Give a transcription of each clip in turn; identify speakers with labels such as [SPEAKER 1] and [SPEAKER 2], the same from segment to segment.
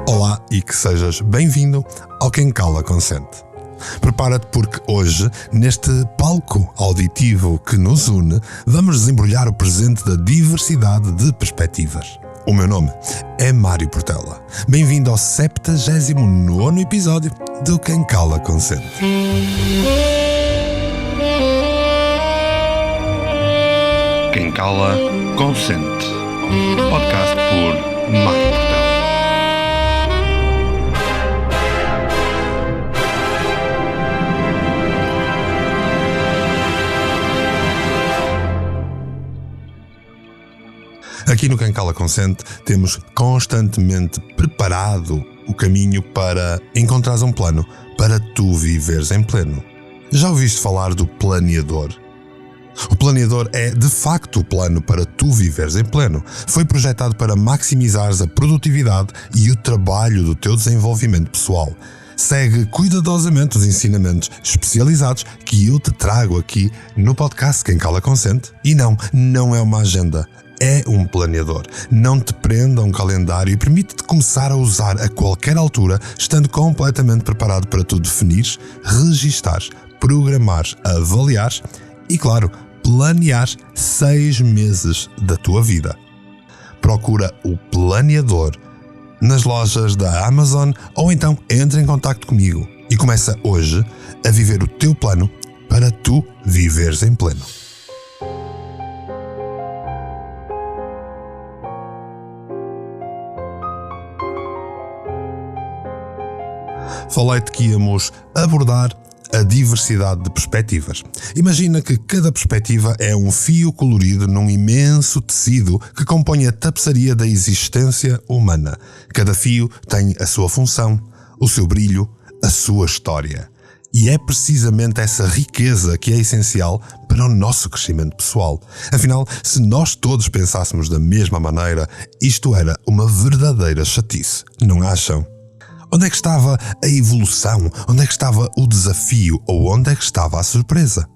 [SPEAKER 1] Olá e que sejas bem-vindo ao Quem Cala Consente. Prepara-te porque hoje, neste palco auditivo que nos une, vamos desembrulhar o presente da diversidade de perspectivas. O meu nome é Mário Portela. Bem-vindo ao 79º episódio do Quem Cala Consente.
[SPEAKER 2] Quem Cala Consente. Podcast por Mário Portela.
[SPEAKER 1] Aqui no Quem Cala Consente temos constantemente preparado o caminho para encontrares um plano para tu viveres em pleno. Já ouviste falar do planeador? O planeador é de facto o plano para tu viveres em pleno. Foi projetado para maximizares a produtividade e o trabalho do teu desenvolvimento pessoal. Segue cuidadosamente os ensinamentos especializados que eu te trago aqui no podcast Quem Cala Consente. E não é uma agenda. É um planeador. Não te prenda a um calendário e permite-te começar a usar a qualquer altura, estando completamente preparado para tu definires, registares, programares, avaliares e, claro, planeares 6 meses da tua vida. Procura o planeador nas lojas da Amazon ou então entra em contacto comigo e começa hoje a viver o teu plano para tu viveres em pleno. Falei-te que íamos abordar a diversidade de perspectivas. Imagina que cada perspectiva é um fio colorido num imenso tecido que compõe a tapeçaria da existência humana. Cada fio tem a sua função, o seu brilho, a sua história. E é precisamente essa riqueza que é essencial para o nosso crescimento pessoal. Afinal, se nós todos pensássemos da mesma maneira, isto era uma verdadeira chatice, não acham? Onde é que estava a evolução? Onde é que estava o desafio? Ou onde é que estava a surpresa?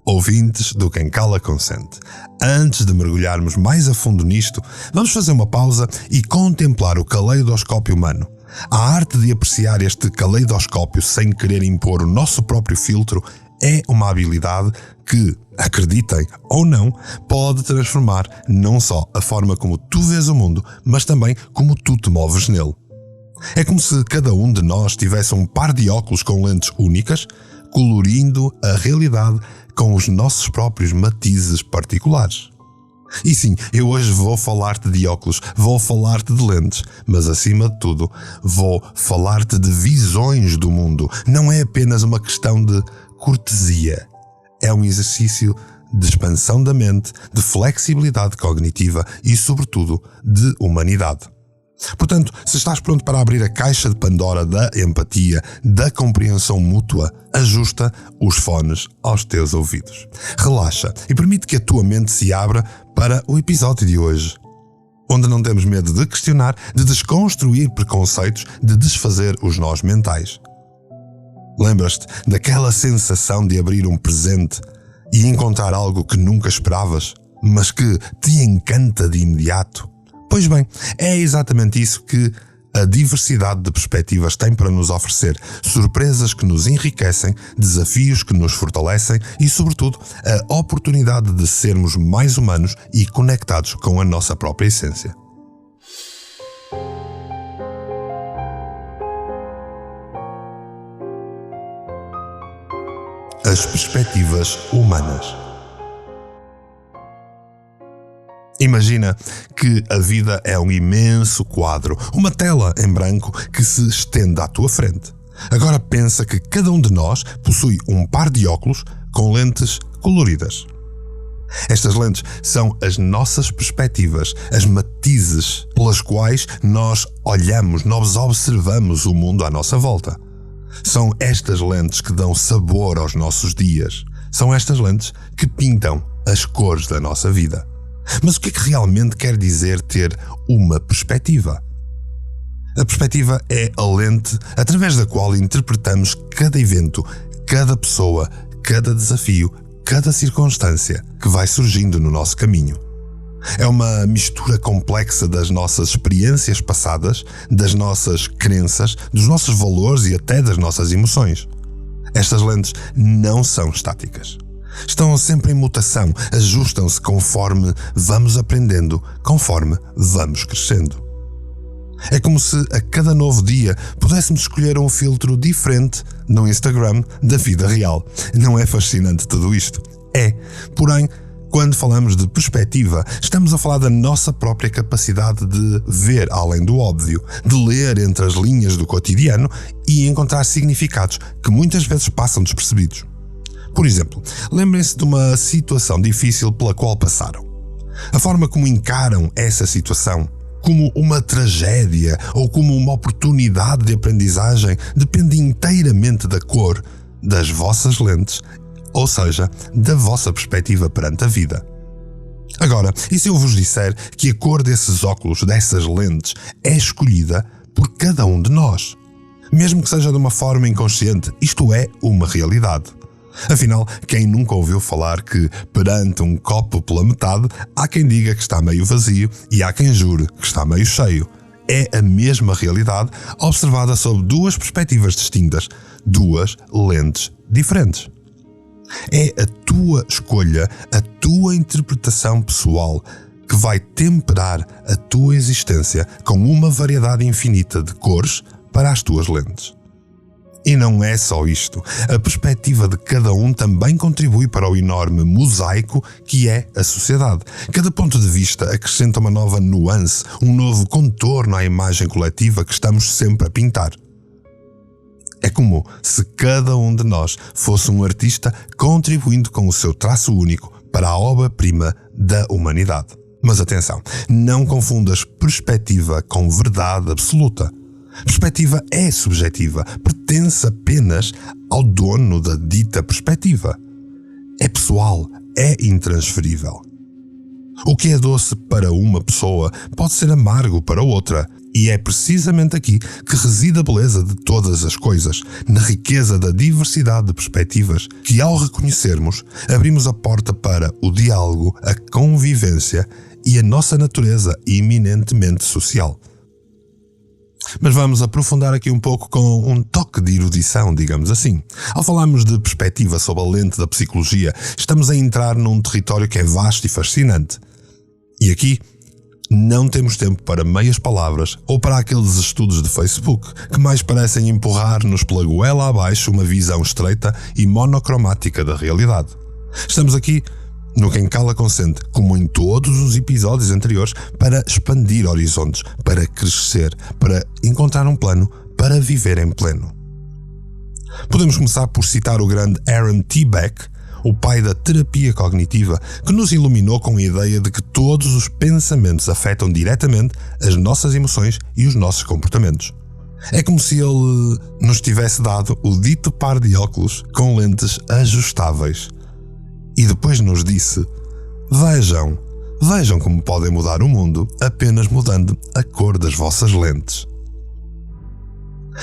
[SPEAKER 1] Ouvintes do Quem Cala Consente, antes de mergulharmos mais a fundo nisto, vamos fazer uma pausa e contemplar o caleidoscópio humano. A arte de apreciar este caleidoscópio sem querer impor o nosso próprio filtro é uma habilidade que, acreditem ou não, pode transformar não só a forma como tu vês o mundo, mas também como tu te moves nele. É como se cada um de nós tivesse um par de óculos com lentes únicas, colorindo a realidade com os nossos próprios matizes particulares. E sim, eu hoje vou falar-te de óculos, vou falar-te de lentes, mas acima de tudo, vou falar-te de visões do mundo. Não é apenas uma questão de cortesia, é um exercício de expansão da mente, de flexibilidade cognitiva e, sobretudo, de humanidade. Portanto, se estás pronto para abrir a caixa de Pandora da empatia, da compreensão mútua, ajusta os fones aos teus ouvidos. Relaxa e permite que a tua mente se abra para o episódio de hoje, onde não temos medo de questionar, de desconstruir preconceitos, de desfazer os nós mentais. Lembras-te daquela sensação de abrir um presente e encontrar algo que nunca esperavas, mas que te encanta de imediato? Pois bem, é exatamente isso que a diversidade de perspectivas tem para nos oferecer. Surpresas que nos enriquecem, desafios que nos fortalecem e, sobretudo, a oportunidade de sermos mais humanos e conectados com a nossa própria essência. As perspectivas humanas. Imagina que a vida é um imenso quadro, uma tela em branco que se estende à tua frente. Agora pensa que cada um de nós possui um par de óculos com lentes coloridas. Estas lentes são as nossas perspectivas, as matizes pelas quais nós olhamos, nós observamos o mundo à nossa volta. São estas lentes que dão sabor aos nossos dias. São estas lentes que pintam as cores da nossa vida. Mas o que é que realmente quer dizer ter uma perspectiva? A perspectiva é a lente através da qual interpretamos cada evento, cada pessoa, cada desafio, cada circunstância que vai surgindo no nosso caminho. É uma mistura complexa das nossas experiências passadas, das nossas crenças, dos nossos valores e até das nossas emoções. Estas lentes não são estáticas. Estão sempre em mutação, ajustam-se conforme vamos aprendendo, conforme vamos crescendo. É como se a cada novo dia pudéssemos escolher um filtro diferente no Instagram da vida real. Não é fascinante tudo isto? É. Porém, quando falamos de perspectiva, estamos a falar da nossa própria capacidade de ver além do óbvio, de ler entre as linhas do cotidiano e encontrar significados que muitas vezes passam despercebidos. Por exemplo, lembrem-se de uma situação difícil pela qual passaram. A forma como encaram essa situação, como uma tragédia ou como uma oportunidade de aprendizagem, depende inteiramente da cor das vossas lentes, ou seja, da vossa perspectiva perante a vida. Agora, e se eu vos disser que a cor desses óculos, dessas lentes, é escolhida por cada um de nós? Mesmo que seja de uma forma inconsciente, isto é uma realidade. Afinal, quem nunca ouviu falar que, perante um copo pela metade, há quem diga que está meio vazio e há quem jure que está meio cheio? É a mesma realidade observada sob duas perspectivas distintas, duas lentes diferentes. É a tua escolha, a tua interpretação pessoal que vai temperar a tua existência com uma variedade infinita de cores para as tuas lentes. E não é só isto. A perspectiva de cada um também contribui para o enorme mosaico que é a sociedade. Cada ponto de vista acrescenta uma nova nuance, um novo contorno à imagem coletiva que estamos sempre a pintar. É como se cada um de nós fosse um artista contribuindo com o seu traço único para a obra-prima da humanidade. Mas atenção, não confundas perspectiva com verdade absoluta. Perspectiva é subjetiva, pertence apenas ao dono da dita perspectiva. É pessoal, é intransferível. O que é doce para uma pessoa pode ser amargo para outra, e é precisamente aqui que reside a beleza de todas as coisas, na riqueza da diversidade de perspectivas, que ao reconhecermos, abrimos a porta para o diálogo, a convivência e a nossa natureza eminentemente social. Mas vamos aprofundar aqui um pouco com um toque de erudição, digamos assim. Ao falarmos de perspectiva sob a lente da psicologia, estamos a entrar num território que é vasto e fascinante. E aqui não temos tempo para meias palavras ou para aqueles estudos de Facebook que mais parecem empurrar-nos pela goela abaixo uma visão estreita e monocromática da realidade. Estamos aqui no Quem Cala Consente, como em todos os episódios anteriores, para expandir horizontes, para crescer, para encontrar um plano, para viver em pleno. Podemos começar por citar o grande Aaron T. Beck, o pai da terapia cognitiva, que nos iluminou com a ideia de que todos os pensamentos afetam diretamente as nossas emoções e os nossos comportamentos. É como se ele nos tivesse dado o dito par de óculos com lentes ajustáveis. E depois nos disse: vejam como podem mudar o mundo apenas mudando a cor das vossas lentes.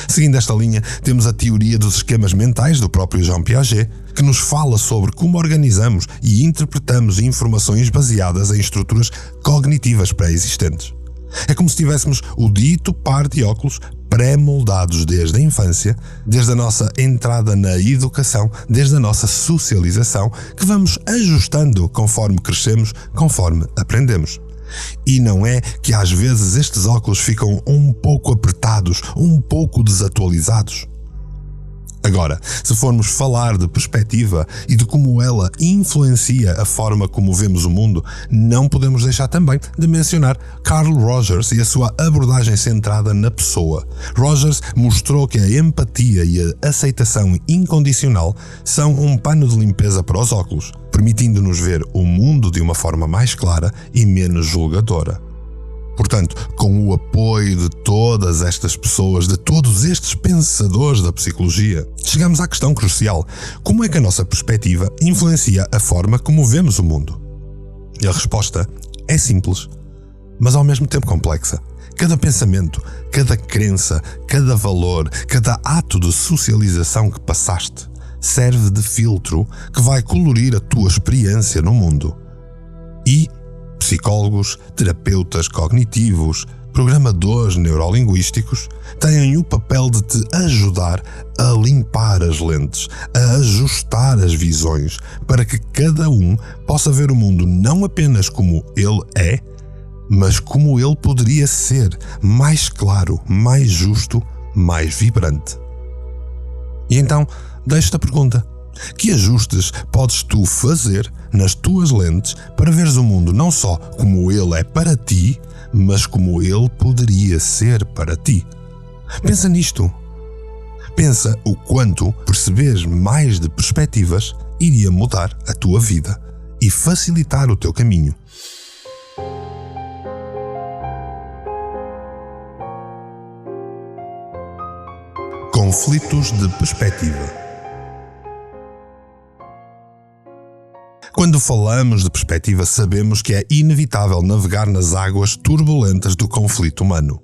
[SPEAKER 1] Seguindo esta linha, temos a teoria dos esquemas mentais do próprio Jean Piaget, que nos fala sobre como organizamos e interpretamos informações baseadas em estruturas cognitivas pré-existentes. É como se tivéssemos o dito par de óculos pré-moldados desde a infância, desde a nossa entrada na educação, desde a nossa socialização, que vamos ajustando conforme crescemos, conforme aprendemos. E não é que às vezes estes óculos ficam um pouco apertados, um pouco desatualizados? Agora, se formos falar de perspectiva e de como ela influencia a forma como vemos o mundo, não podemos deixar também de mencionar Carl Rogers e a sua abordagem centrada na pessoa. Rogers mostrou que a empatia e a aceitação incondicional são um pano de limpeza para os óculos, permitindo-nos ver o mundo de uma forma mais clara e menos julgadora. Portanto, com o apoio de todas estas pessoas, de todos estes pensadores da psicologia, chegamos à questão crucial: como é que a nossa perspectiva influencia a forma como vemos o mundo? E a resposta é simples, mas ao mesmo tempo complexa. Cada pensamento, cada crença, cada valor, cada ato de socialização que passaste serve de filtro que vai colorir a tua experiência no mundo. E, psicólogos, terapeutas cognitivos, programadores neurolinguísticos têm o papel de te ajudar a limpar as lentes, a ajustar as visões, para que cada um possa ver o mundo não apenas como ele é, mas como ele poderia ser, mais claro, mais justo, mais vibrante. E então, deixo-te a pergunta: que ajustes podes tu fazer nas tuas lentes para veres o mundo não só como ele é para ti, mas como ele poderia ser para ti? Pensa nisto. Pensa o quanto perceberes mais de perspectivas iria mudar a tua vida e facilitar o teu caminho. Conflitos de perspectiva. Quando falamos de perspectiva, sabemos que é inevitável navegar nas águas turbulentas do conflito humano.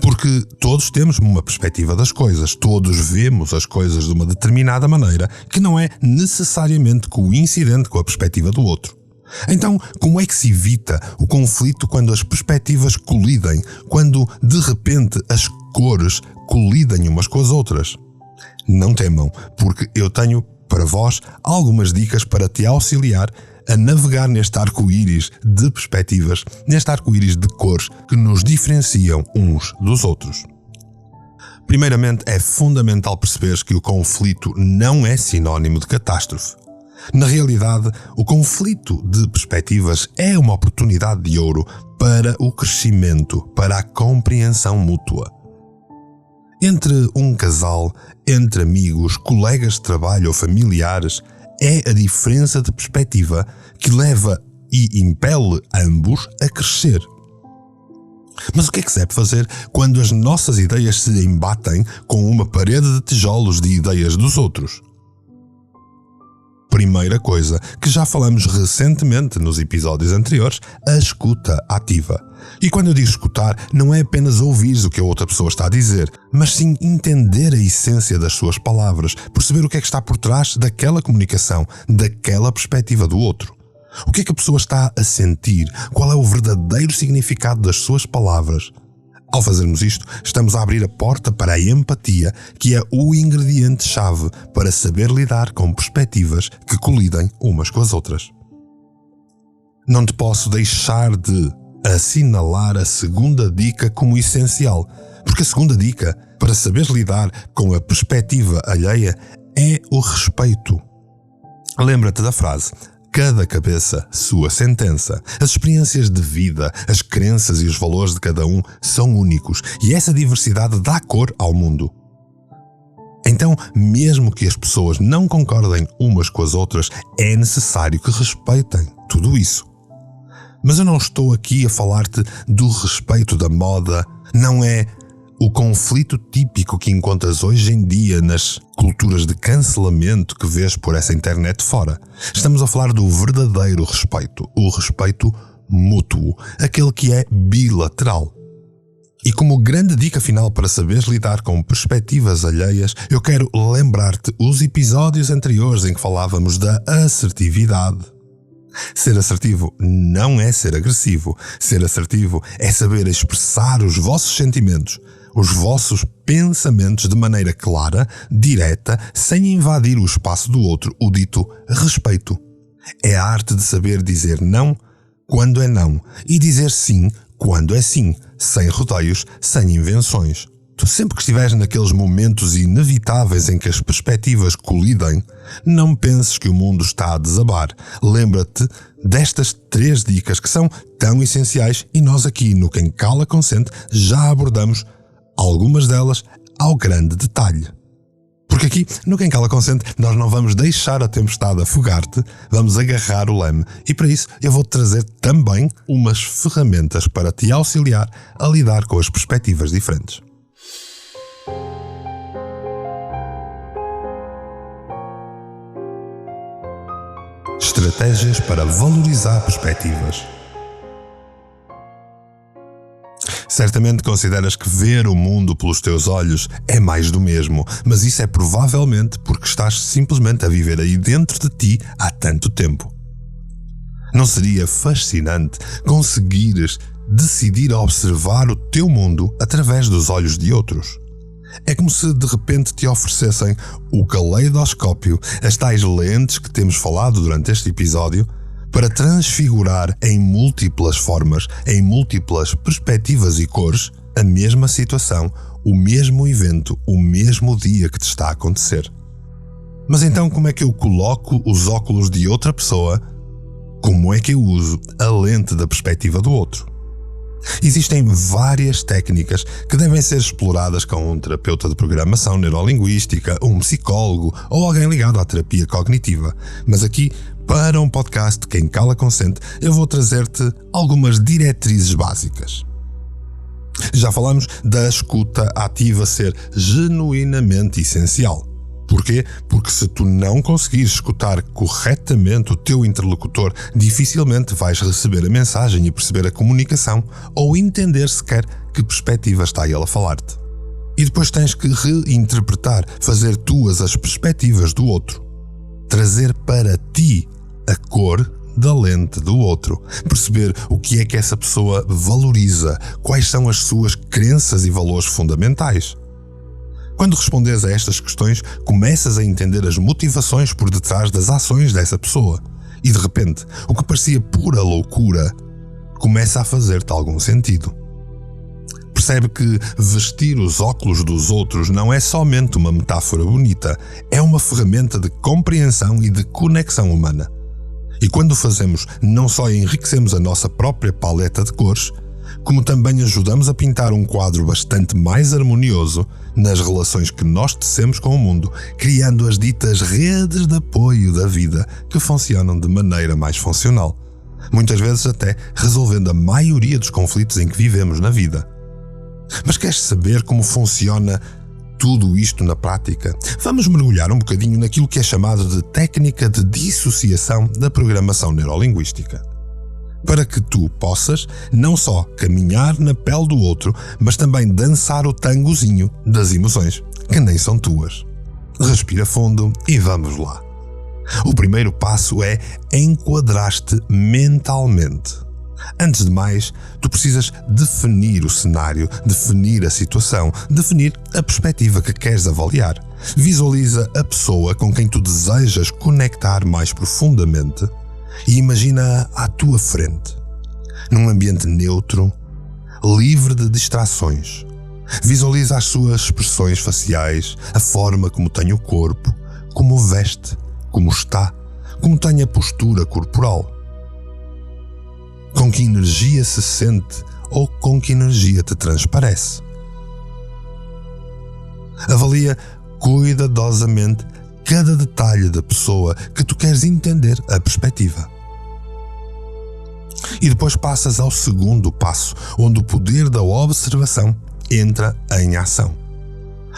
[SPEAKER 1] Porque todos temos uma perspectiva das coisas, todos vemos as coisas de uma determinada maneira que não é necessariamente coincidente com a perspectiva do outro. Então, como é que se evita o conflito quando as perspectivas colidem, quando de repente as cores colidem umas com as outras? Não temam, porque eu tenho para vós algumas dicas para te auxiliar a navegar neste arco-íris de perspectivas, neste arco-íris de cores que nos diferenciam uns dos outros. Primeiramente, é fundamental perceberes que o conflito não é sinónimo de catástrofe. Na realidade, o conflito de perspectivas é uma oportunidade de ouro para o crescimento, para a compreensão mútua. Entre um casal, entre amigos, colegas de trabalho ou familiares, é a diferença de perspectiva que leva e impele ambos a crescer. Mas o que é que se deve fazer quando as nossas ideias se embatem com uma parede de tijolos de ideias dos outros? Primeira coisa, que já falamos recentemente nos episódios anteriores, a escuta ativa. E quando eu digo escutar, não é apenas ouvir o que a outra pessoa está a dizer, mas sim entender a essência das suas palavras, perceber o que é que está por trás daquela comunicação, daquela perspectiva do outro. O que é que a pessoa está a sentir? Qual é o verdadeiro significado das suas palavras? Ao fazermos isto, estamos a abrir a porta para a empatia, que é o ingrediente-chave para saber lidar com perspectivas que colidem umas com as outras. Não te posso deixar de assinalar a segunda dica como essencial, porque a segunda dica, para saberes lidar com a perspectiva alheia, é o respeito. Lembra-te da frase: cada cabeça, sua sentença. As experiências de vida, as crenças e os valores de cada um são únicos e essa diversidade dá cor ao mundo. Então, mesmo que as pessoas não concordem umas com as outras, é necessário que respeitem tudo isso. Mas eu não estou aqui a falar-te do respeito da moda, não é o conflito típico que encontras hoje em dia nas culturas de cancelamento que vês por essa internet fora. Estamos a falar do verdadeiro respeito, o respeito mútuo, aquele que é bilateral. E como grande dica final para saberes lidar com perspectivas alheias, eu quero lembrar-te os episódios anteriores em que falávamos da assertividade. Ser assertivo não é ser agressivo. Ser assertivo é saber expressar os vossos sentimentos, os vossos pensamentos de maneira clara, direta, sem invadir o espaço do outro, o dito respeito. É a arte de saber dizer não quando é não e dizer sim quando é sim, sem rodeios, sem invenções. Tu sempre que estiveres naqueles momentos inevitáveis em que as perspectivas colidem, não penses que o mundo está a desabar. Lembra-te destas 3 dicas que são tão essenciais e nós aqui no Quem Cala Consente já abordamos algumas delas ao grande detalhe. Porque aqui no Quem Cala Consente nós não vamos deixar a tempestade afogar-te, vamos agarrar o leme e para isso eu vou-te trazer também umas ferramentas para te auxiliar a lidar com as perspectivas diferentes. Estratégias para valorizar perspectivas. Certamente consideras que ver o mundo pelos teus olhos é mais do mesmo, mas isso é provavelmente porque estás simplesmente a viver aí dentro de ti há tanto tempo. Não seria fascinante conseguires decidir observar o teu mundo através dos olhos de outros? É como se de repente te oferecessem o caleidoscópio, as tais lentes que temos falado durante este episódio, para transfigurar em múltiplas formas, em múltiplas perspectivas e cores, a mesma situação, o mesmo evento, o mesmo dia que te está a acontecer. Mas então como é que eu coloco os óculos de outra pessoa? Como é que eu uso a lente da perspectiva do outro? Existem várias técnicas que devem ser exploradas com um terapeuta de programação neurolinguística, um psicólogo ou alguém ligado à terapia cognitiva. Mas aqui, para um podcast Quem Cala Consente, eu vou trazer-te algumas diretrizes básicas. Já falamos da escuta ativa ser genuinamente essencial. Porquê? Porque se tu não conseguires escutar corretamente o teu interlocutor, dificilmente vais receber a mensagem e perceber a comunicação ou entender sequer que perspectiva está ele a falar-te. E depois tens que reinterpretar, fazer tuas as perspectivas do outro. Trazer para ti a cor da lente do outro. Perceber o que é que essa pessoa valoriza, quais são as suas crenças e valores fundamentais. Quando respondes a estas questões, começas a entender as motivações por detrás das ações dessa pessoa. E de repente, o que parecia pura loucura começa a fazer-te algum sentido. Percebe que vestir os óculos dos outros não é somente uma metáfora bonita, é uma ferramenta de compreensão e de conexão humana. E quando o fazemos, não só enriquecemos a nossa própria paleta de cores, como também ajudamos a pintar um quadro bastante mais harmonioso nas relações que nós tecemos com o mundo, criando as ditas redes de apoio da vida que funcionam de maneira mais funcional, muitas vezes até resolvendo a maioria dos conflitos em que vivemos na vida. Mas queres saber como funciona tudo isto na prática? Vamos mergulhar um bocadinho naquilo que é chamado de técnica de dissociação da programação neurolinguística. Para que tu possas não só caminhar na pele do outro, mas também dançar o tangozinho das emoções, que nem são tuas. Respira fundo e vamos lá. O primeiro passo é enquadrar-te mentalmente. Antes de mais, tu precisas definir o cenário, definir a situação, definir a perspectiva que queres avaliar. Visualiza a pessoa com quem tu desejas conectar mais profundamente e imagina-a à tua frente, num ambiente neutro, livre de distrações. Visualiza as suas expressões faciais, a forma como tem o corpo, como veste, como está, como tem a postura corporal. Com que energia se sente ou com que energia te transparece. Avalia cuidadosamente cada detalhe da pessoa que tu queres entender a perspectiva. E depois passas ao segundo passo, onde o poder da observação entra em ação.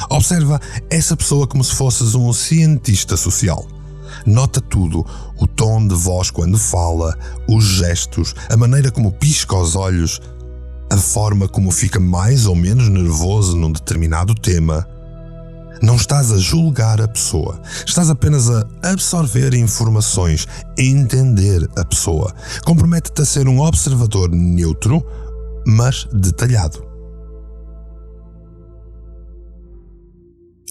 [SPEAKER 1] Observa essa pessoa como se fosses um cientista social. Nota tudo, o tom de voz quando fala, os gestos, a maneira como pisca os olhos, a forma como fica mais ou menos nervoso num determinado tema. Não estás a julgar a pessoa, estás apenas a absorver informações, a entender a pessoa. Compromete-te a ser um observador neutro, mas detalhado.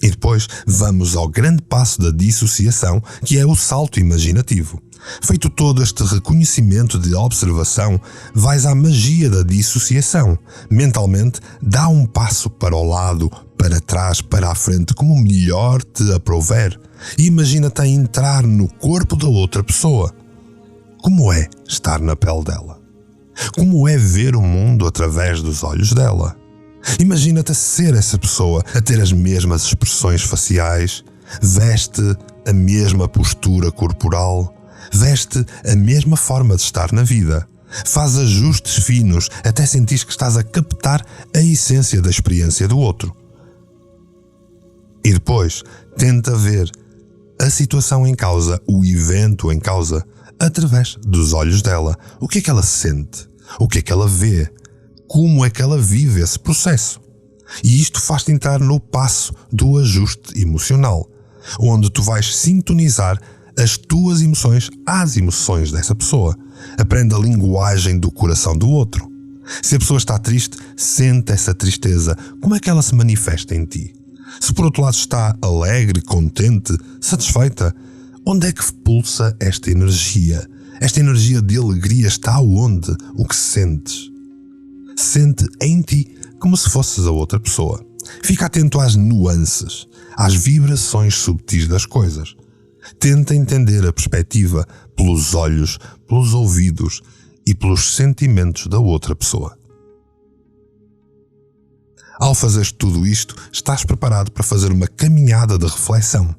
[SPEAKER 1] E depois vamos ao grande passo da dissociação, que é o salto imaginativo. Feito todo este reconhecimento de observação, vais à magia da dissociação. Mentalmente, dá um passo para o lado, para trás, para a frente, como melhor te aprouver. E imagina-te a entrar no corpo da outra pessoa. Como é estar na pele dela? Como é ver o mundo através dos olhos dela? Imagina-te a ser essa pessoa, a ter as mesmas expressões faciais, veste a mesma postura corporal, veste a mesma forma de estar na vida, faz ajustes finos até sentir que estás a captar a essência da experiência do outro. E depois tenta ver a situação em causa, o evento em causa, através dos olhos dela. O que é que ela sente? O que é que ela vê? Como é que ela vive esse processo? E isto faz-te entrar no passo do ajuste emocional, onde tu vais sintonizar as tuas emoções às emoções dessa pessoa. Aprende a linguagem do coração do outro. Se a pessoa está triste, sente essa tristeza. Como é que ela se manifesta em ti? Se por outro lado está alegre, contente, satisfeita, onde é que pulsa esta energia? Esta energia de alegria está onde? O que sentes? Sente em ti como se fosses a outra pessoa. Fica atento às nuances, às vibrações subtis das coisas. Tenta entender a perspectiva pelos olhos, pelos ouvidos e pelos sentimentos da outra pessoa. Ao fazeres tudo isto, estás preparado para fazer uma caminhada de reflexão,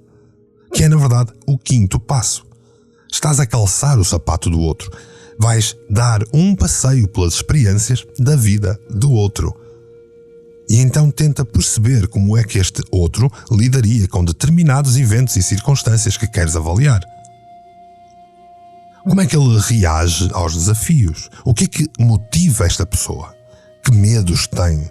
[SPEAKER 1] que é, na verdade, o 5º passo. Estás a calçar o sapato do outro. Vais dar um passeio pelas experiências da vida do outro. E então tenta perceber como é que este outro lidaria com determinados eventos e circunstâncias que queres avaliar. Como é que ele reage aos desafios? O que é que motiva esta pessoa? Que medos tem?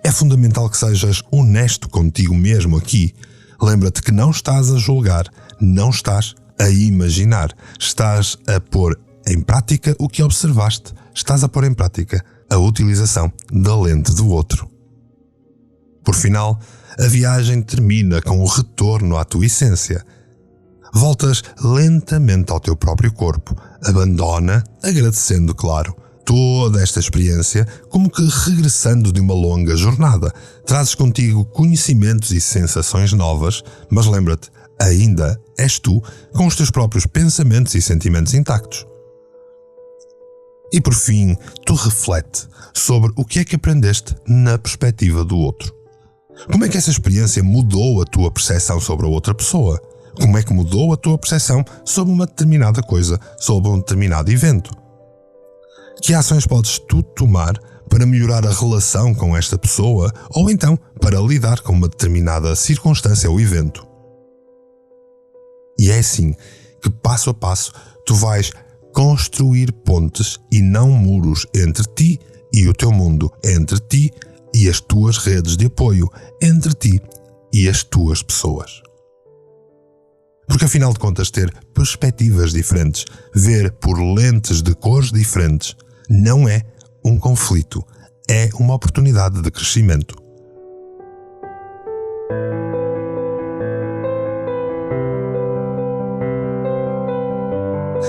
[SPEAKER 1] É fundamental que sejas honesto contigo mesmo aqui. Lembra-te que não estás a julgar, não estás a imaginar. Estás a pôr em prática o que observaste. Estás a pôr em prática a utilização da lente do outro. Por final, a viagem termina com o retorno à tua essência. Voltas lentamente ao teu próprio corpo. Abandona, agradecendo, claro, toda esta experiência, como que regressando de uma longa jornada. Trazes contigo conhecimentos e sensações novas, mas lembra-te, ainda és tu com os teus próprios pensamentos e sentimentos intactos. E por fim, tu reflete sobre o que é que aprendeste na perspectiva do outro. Como é que essa experiência mudou a tua percepção sobre a outra pessoa? Como é que mudou a tua percepção sobre uma determinada coisa, sobre um determinado evento? Que ações podes tu tomar para melhorar a relação com esta pessoa ou então para lidar com uma determinada circunstância ou evento? E é assim que, passo a passo, tu vais construir pontes e não muros entre ti e o teu mundo, entre ti e as tuas redes de apoio, entre ti e as tuas pessoas. Porque afinal de contas, ter perspectivas diferentes, ver por lentes de cores diferentes, não é um conflito, é uma oportunidade de crescimento.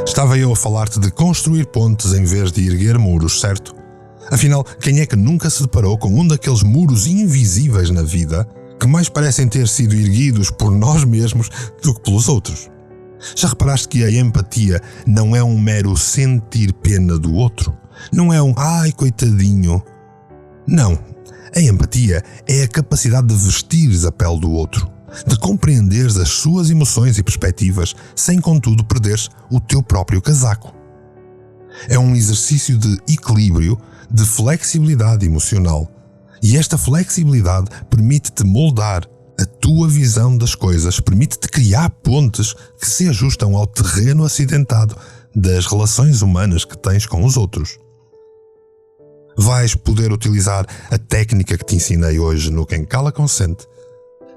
[SPEAKER 1] Estava eu a falar-te de construir pontes em vez de erguer muros, certo? Afinal, quem é que nunca se deparou com um daqueles muros invisíveis na vida que mais parecem ter sido erguidos por nós mesmos do que pelos outros? Já reparaste que a empatia não é um mero sentir pena do outro? Não é um "ai, coitadinho"? Não. A empatia é a capacidade de vestires a pele do outro, de compreenderes as suas emoções e perspectivas sem, contudo, perderes o teu próprio casaco. É um exercício de equilíbrio, de flexibilidade emocional. E esta flexibilidade permite-te moldar a tua visão das coisas, permite-te criar pontes que se ajustam ao terreno acidentado das relações humanas que tens com os outros. Vais poder utilizar a técnica que te ensinei hoje no Quem Cala Consente,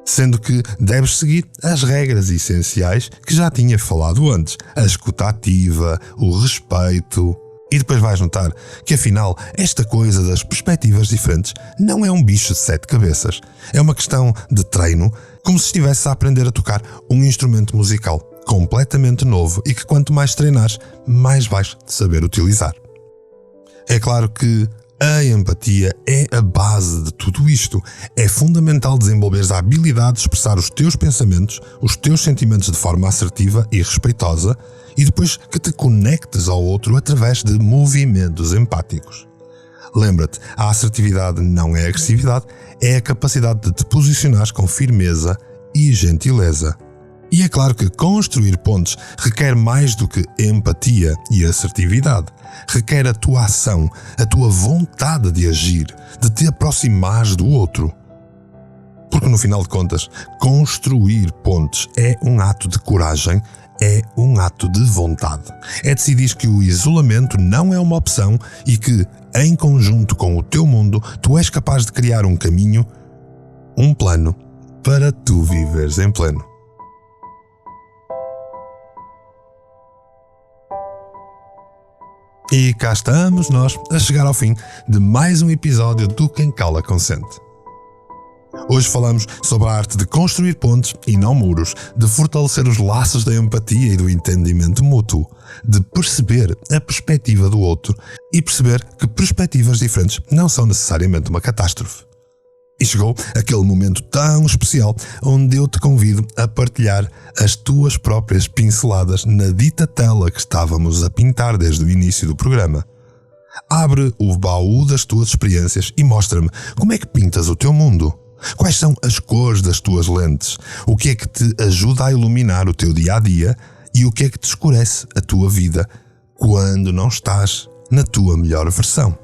[SPEAKER 1] sendo que deves seguir as regras essenciais que já tinha falado antes, a escuta ativa, o respeito. E depois vais notar que afinal esta coisa das perspectivas diferentes não é um bicho de 7 cabeças. É uma questão de treino, como se estivesse a aprender a tocar um instrumento musical completamente novo e que quanto mais treinares, mais vais saber utilizar. É claro que a empatia é a base de tudo isto. É fundamental desenvolveres a habilidade de expressar os teus pensamentos, os teus sentimentos de forma assertiva e respeitosa e depois que te conectes ao outro através de movimentos empáticos. Lembra-te, a assertividade não é agressividade, é a capacidade de te posicionares com firmeza e gentileza. E é claro que construir pontes requer mais do que empatia e assertividade. Requer a tua ação, a tua vontade de agir, de te aproximares do outro. Porque no final de contas, construir pontes é um ato de coragem, é um ato de vontade. É decidir que o isolamento não é uma opção e que, em conjunto com o teu mundo, tu és capaz de criar um caminho, um plano, para tu viveres em pleno. E cá estamos nós a chegar ao fim de mais um episódio do Quem Cala Consente. Hoje falamos sobre a arte de construir pontes e não muros, de fortalecer os laços da empatia e do entendimento mútuo, de perceber a perspectiva do outro e perceber que perspectivas diferentes não são necessariamente uma catástrofe. E chegou aquele momento tão especial onde eu te convido a partilhar as tuas próprias pinceladas na dita tela que estávamos a pintar desde o início do programa. Abre o baú das tuas experiências e mostra-me como é que pintas o teu mundo. Quais são as cores das tuas lentes? O que é que te ajuda a iluminar o teu dia-a-dia e o que é que te escurece a tua vida quando não estás na tua melhor versão?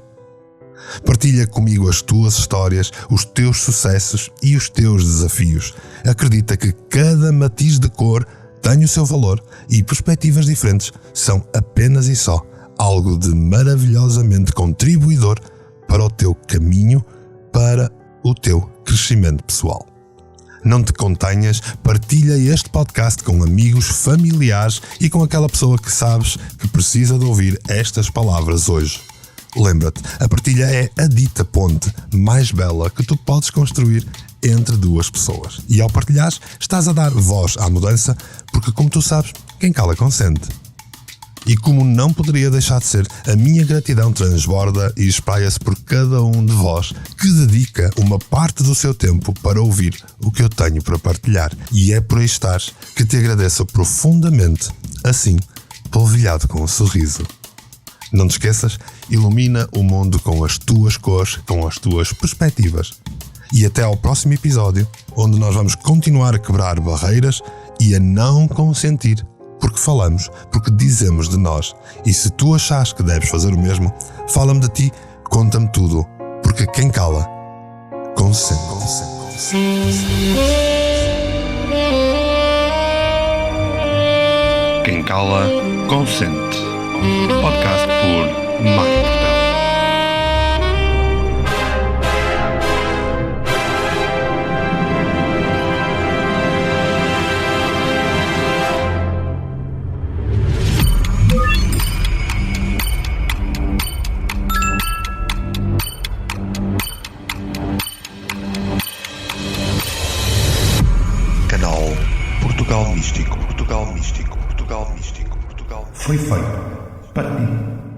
[SPEAKER 1] Partilha comigo as tuas histórias, os teus sucessos e os teus desafios. Acredita que cada matiz de cor tem o seu valor e perspectivas diferentes são apenas e só algo de maravilhosamente contribuidor para o teu caminho, para o teu crescimento pessoal. Não te contenhas, partilha este podcast com amigos, familiares e com aquela pessoa que sabes que precisa de ouvir estas palavras hoje. Lembra-te, a partilha é a dita ponte mais bela que tu podes construir entre duas pessoas. E ao partilhares, estás a dar voz à mudança, porque como tu sabes, quem cala consente. E como não poderia deixar de ser, a minha gratidão transborda e espraia-se por cada um de vós que dedica uma parte do seu tempo para ouvir o que eu tenho para partilhar. E é por aí estar que te agradeço profundamente, assim, polvilhado com um sorriso. Não te esqueças, ilumina o mundo com as tuas cores, com as tuas perspectivas. E até ao próximo episódio, onde nós vamos continuar a quebrar barreiras e a não consentir, porque falamos, porque dizemos de nós. E se tu achas que deves fazer o mesmo, fala-me de ti, conta-me tudo, porque quem cala, consente.
[SPEAKER 2] Quem cala, consente. Podcast por Mário Portela. Canal Portugal Místico. Portugal Místico. Portugal Místico. Portugal Místico.
[SPEAKER 3] Foi feito para ti.